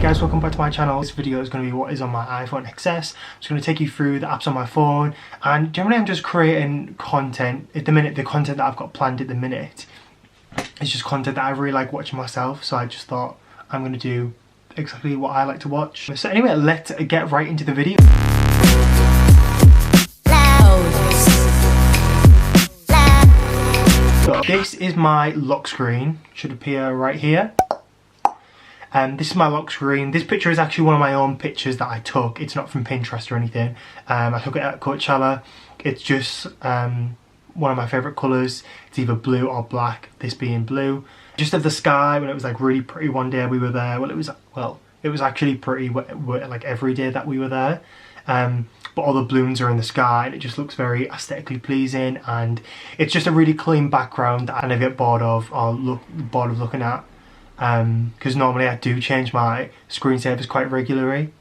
guys, welcome back to my channel. This video is going to be what is on my iPhone XS. I'm just going to take you through the apps on my phone, and generally I'm just creating content. At the minute, the content that I've got planned at the minute is just content that I really like watching myself, so I just thought I'm going to do exactly what I like to watch. So anyway, let's get right into the video. So this is my lock screen, should appear right here. This is my lock screen. This picture is actually one of my own pictures that I took. It's not from Pinterest or anything. I took it at Coachella. It's just one of my favourite colours. It's either blue or black, this being blue. Just of the sky when it was like really pretty one day we were there. Well, it was actually pretty like every day that we were there. But all the balloons are in the sky and it just looks very aesthetically pleasing, and it's just a really clean background that I never get bored of or bored of looking at. Because normally I do change my screensavers quite regularly.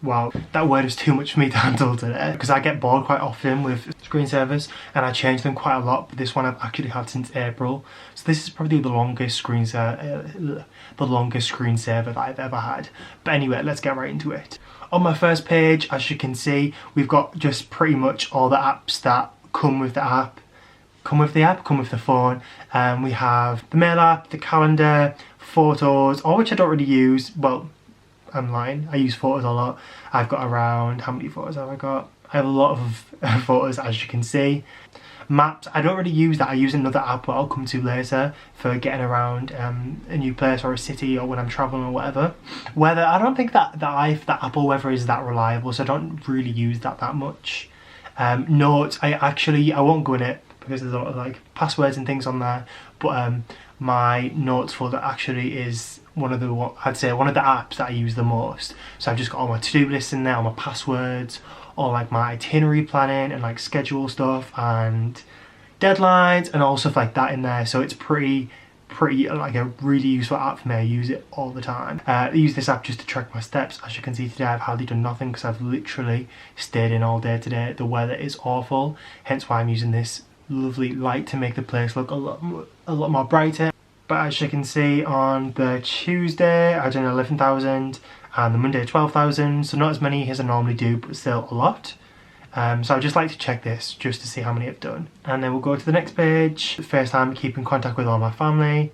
Wow, that word is too much for me to handle today. Because I get bored quite often with screensavers and I change them quite a lot. But this one I've actually had since April. So this is probably the longest screensaver that I've ever had. But anyway, let's get right into it. On my first page, as you can see, we've got just pretty much all the apps that come with the app. Come with the phone. We have the mail app, the calendar, photos, all which I don't really use. Well, I'm lying, I use photos a lot. I've got around, how many photos have I got? I have a lot of photos, as you can see. Maps, I don't really use that. I use another app that I'll come to later for getting around a new place or a city or when I'm traveling or whatever. Weather, I don't think that Apple weather is that reliable, so I don't really use that much. Notes, I won't go in it because there's a lot of like passwords and things on there, but my notes folder actually is one of the apps that I use the most. So I've just got all my to-do lists in there, all my passwords, all like my itinerary planning and like schedule stuff and deadlines and all stuff like that in there. So it's pretty like a really useful app for me. I use it all the time. I use this app just to track my steps. As you can see today, I've hardly done nothing because I've literally stayed in all day today. The weather is awful, hence why I'm using this lovely light to make the place look a lot more brighter. But as you can see, on the Tuesday I done 11,000 and the Monday 12,000, so not as many as I normally do, but still a lot. So I'd just like to check this just to see how many I've done. And then we'll go to the next page. First time I keep in contact with all my family.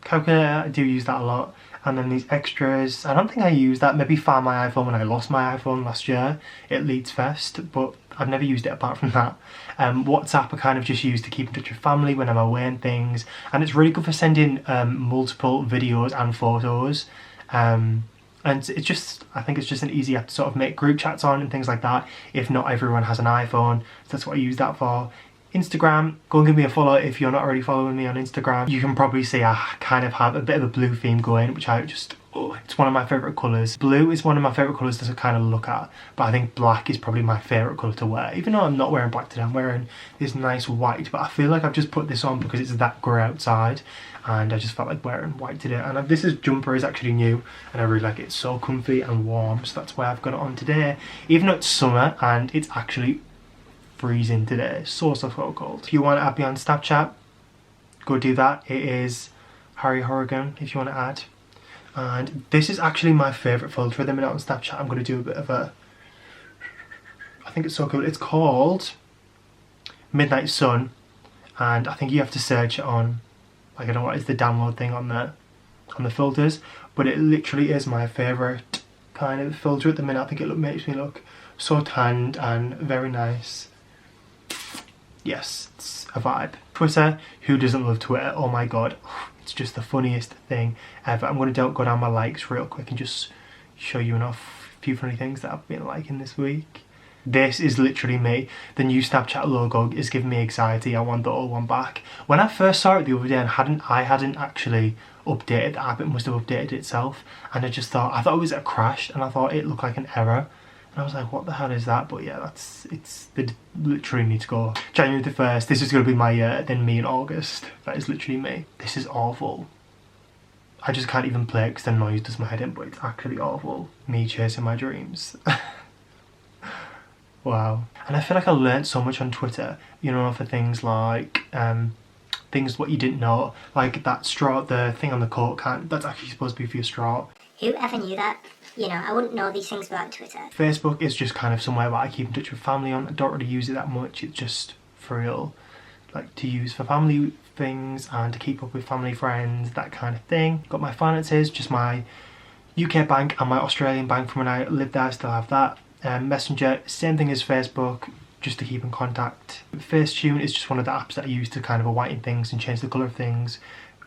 Calculator, I do use that a lot. And then these extras, I don't think I use that. Maybe Find My iPhone when I lost my iPhone last year. It Leeds Fest, but I've never used it apart from that. WhatsApp I kind of just use to keep in touch with family when I'm away and things. And it's really good for sending multiple videos and photos. And it's just, I think it's just an easy app to sort of make group chats on and things like that, if not everyone has an iPhone. So that's what I use that for. Instagram, go and give me a follow if you're not already following me on Instagram. You can probably see I kind of have a bit of a blue theme going, which I just, it's one of my favourite colours. Blue is one of my favourite colours to kind of look at, but I think black is probably my favourite colour to wear. Even though I'm not wearing black today, I'm wearing this nice white, but I feel like I've just put this on because it's that grey outside and I just felt like wearing white today. And this jumper is actually new and I really like it. It's so comfy and warm, so that's why I've got it on today. Even though it's summer and it's actually freezing today, so cold. If you want to add me on Snapchat, go do that. It is Horrigan if you want to add. And this is actually my favourite filter for the minute on Snapchat. I'm going to do a bit of a, I think it's so cool. It's called Midnight Sun, and I think you have to search it on, like, I don't know what is the download thing on the filters, but it literally is my favourite kind of filter at the minute. I think it makes me look so tanned and very nice. Yes, it's a vibe. Twitter, who doesn't love Twitter? Oh my god, it's just the funniest thing ever. I'm going to go down my likes real quick and just show you a few funny things that I've been liking this week. This is literally me. The new Snapchat logo is giving me anxiety. I want the old one back. When I first saw it the other day and I hadn't actually updated the app, it must have updated itself, and I thought it was crashed and I thought it looked like an error. And I was like, what the hell is that? But yeah, they literally need to go. January the 1st, this is going to be my year, then me in August. That is literally me. This is awful. I just can't even play it because the noise does my head in, but it's actually awful. Me chasing my dreams. Wow. And I feel like I learnt so much on Twitter, you know, for things like things what you didn't know, like that straw, the thing on the Coke can, that's actually supposed to be for your straw. Whoever knew that? You know, I wouldn't know these things without Twitter. Facebook is just kind of somewhere where I keep in touch with family on. I don't really use it that much, it's just for real, like to use for family things and to keep up with family friends, that kind of thing. Got my finances, just my UK bank and my Australian bank from when I lived there, I still have that. Messenger, same thing as Facebook, just to keep in contact. Facetune is just one of the apps that I use to kind of whiten things and change the colour of things.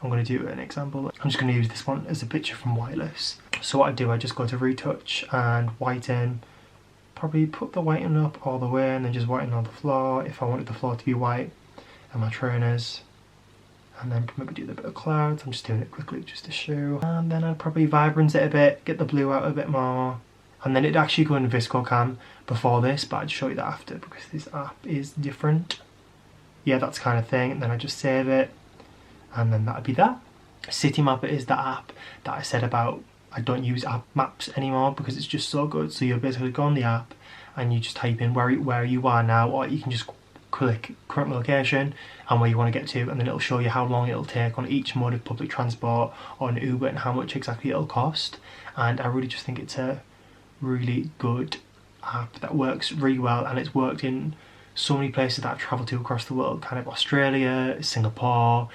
I'm going to do an example. I'm just going to use this one as a picture from Wireless. So what I do, I just go to retouch and whiten, probably put the whiten up all the way and then just whiten on the floor if I wanted the floor to be white, and my trainers. And then maybe do the bit of clouds. I'm just doing it quickly just to show. And then I'd probably vibrance it a bit, get the blue out a bit more. And then it'd actually go in ViscoCam before this, but I'd show you that after because this app is different. Yeah, that's kind of thing. And then I just save it. And then that'd be that. City Mapper is the app that I said about. I don't use app maps anymore because it's just so good. So you basically go on the app and you just type in where you are now, or you can just click current location and where you want to get to, and then it'll show you how long it'll take on each mode of public transport or an Uber and how much exactly it'll cost. And I really just think it's a really good app that works really well, and it's worked in so many places that I've travelled to across the world, kind of Australia, Singapore,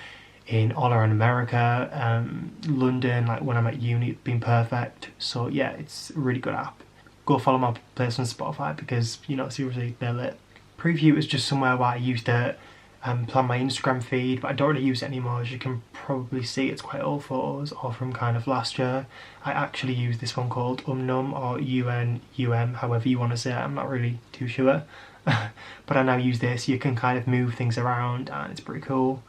in all around America, London, like when I'm at uni, it's been perfect. So yeah, it's a really good app. Go follow my playlist on Spotify because, you know, seriously, they're lit. Preview is just somewhere where I used to plan my Instagram feed, but I don't really use it anymore. As you can probably see, it's quite old photos, or from kind of last year. I actually use this one called Umnum, or UNUM, however you want to say it, I'm not really too sure. But I now use this. You can kind of move things around and it's pretty cool.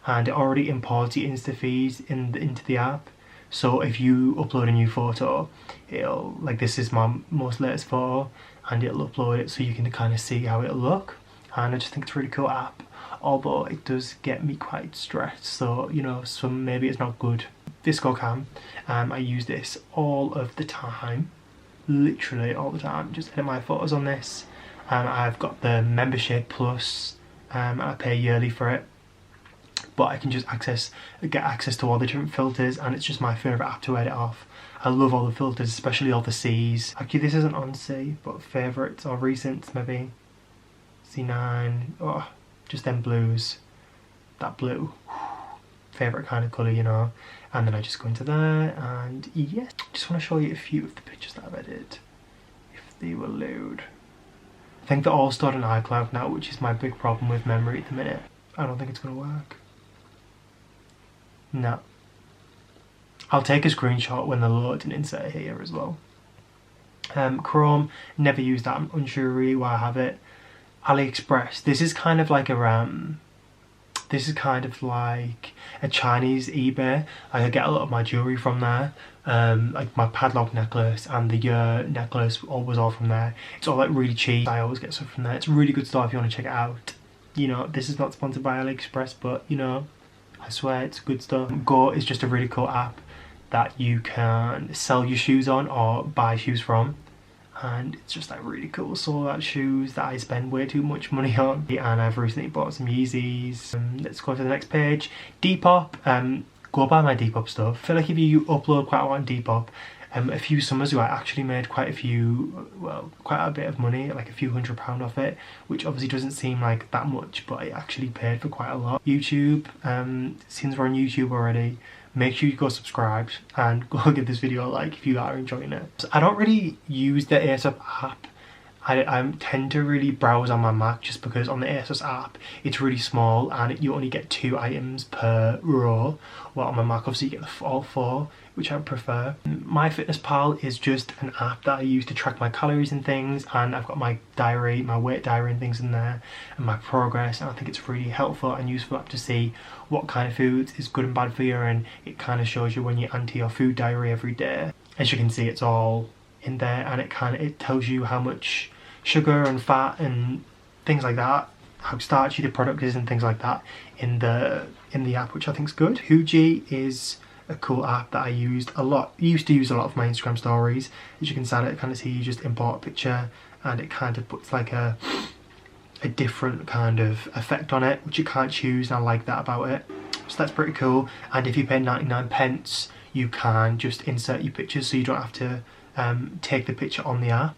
And it already imports your Insta feeds into the app. So if you upload a new photo, it'll, like this is my most latest photo, and it'll upload it so you can kind of see how it'll look. And I just think it's a really cool app, although it does get me quite stressed, so you know, so maybe it's not good. ViscoCam, I use this all of the time, literally all the time, just edit my photos on this. I've got the membership plus, and I pay yearly for it, but I can just get access to all the different filters, and it's just my favourite app to edit off. I love all the filters, especially all the C's. Actually, this isn't on C, but favourites or recents maybe. C9, oh, just them blues. That blue, favourite kind of colour, you know. And then I just go into there, and yeah, just want to show you a few of the pictures that I've edited, if they will load. I think they're all stored in iCloud now, which is my big problem with memory at the minute. I don't think it's going to work. No. I'll take a screenshot when they load and insert it here as well. Chrome, never used that. I'm unsure really why I have it. AliExpress, this is kind of like a Chinese eBay. I get a lot of my jewellery from there. Like my padlock necklace and the ear necklace was all from there. It's all like really cheap. I always get stuff from there. It's really good stuff if you want to check it out. You know, this is not sponsored by AliExpress, but you know, I swear it's good stuff. Go is just a really cool app that you can sell your shoes on or buy shoes from, and it's just like really cool. So that shoes that I spend way too much money on, and I've recently bought some Yeezys. Let's go to the next page. Depop, go buy my Depop stuff. I feel like if you upload quite a lot on Depop, a few summers ago I actually made quite a bit of money, like a few £100 off it, which obviously doesn't seem like that much, but it actually paid for quite a lot. YouTube, since we're on YouTube already, make sure you go subscribe and go give this video a like if you are enjoying it. So I don't really use the ASOS app. I tend to really browse on my Mac just because on the ASOS app it's really small and you only get 2 items per row, while on my Mac obviously you get all 4, which I prefer. MyFitnessPal is just an app that I use to track my calories and things, and I've got my diary, my weight diary and things in there, and my progress, and I think it's really helpful and useful app to see what kind of foods is good and bad for you, and it kind of shows you when you enter your food diary every day. As you can see, it's all in there, and it tells you how much sugar and fat and things like that, how starchy the product is and things like that in the app, which I think is good. Huji is a cool app that I used a lot. Used to use a lot of my Instagram stories. As you can kind of see, you just import a picture and it kind of puts like a a different kind of effect on it, which you can't choose, and I like that about it. So that's pretty cool. And if you pay 99 pence, you can just insert your pictures, so you don't have to take the picture on the app.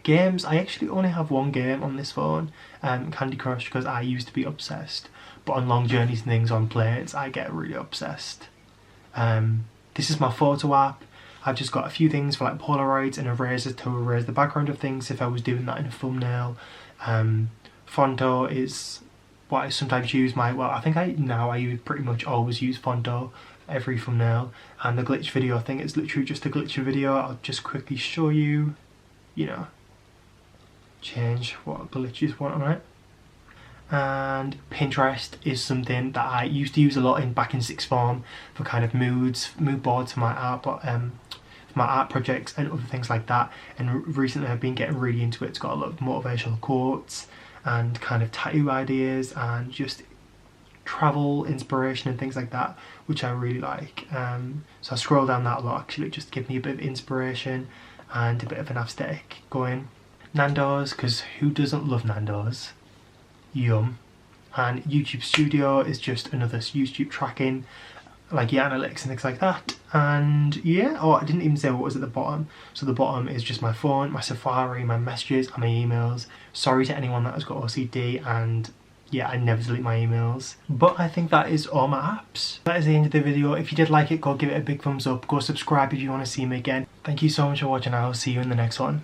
Games, I actually only have one game on this phone, Candy Crush, because I used to be obsessed. But on long journeys and things, on planes, I get really obsessed. This is my photo app. I've just got a few things for like Polaroids and erasers to erase the background of things if I was doing that in a thumbnail. Fonto is what I sometimes use. I think I pretty much always use Fonto every thumbnail. And the glitch video thing is literally just a glitch video. I'll just quickly show you, you know, change what glitches want on it. And Pinterest is something that I used to use a lot back in sixth form for kind of mood boards for my art projects and other things like that. And recently I've been getting really into it. It's got a lot of motivational quotes and kind of tattoo ideas and just travel inspiration and things like that, which I really like. So I scroll down that a lot actually, just to give me a bit of inspiration and a bit of an aesthetic going. Nando's, because who doesn't love Nando's? Yum. And YouTube Studio is just another YouTube tracking, like your analytics and things like that. And yeah, oh, I didn't even say what was at the bottom. So the bottom is just my phone, my Safari, my messages and my emails. Sorry to anyone that has got OCD, and yeah, I never delete my emails. But I think that is all my apps. That is the end of the video. If you did like it, go give it a big thumbs up. Go subscribe if you want to see me again. Thank you so much for watching. I will see you in the next one.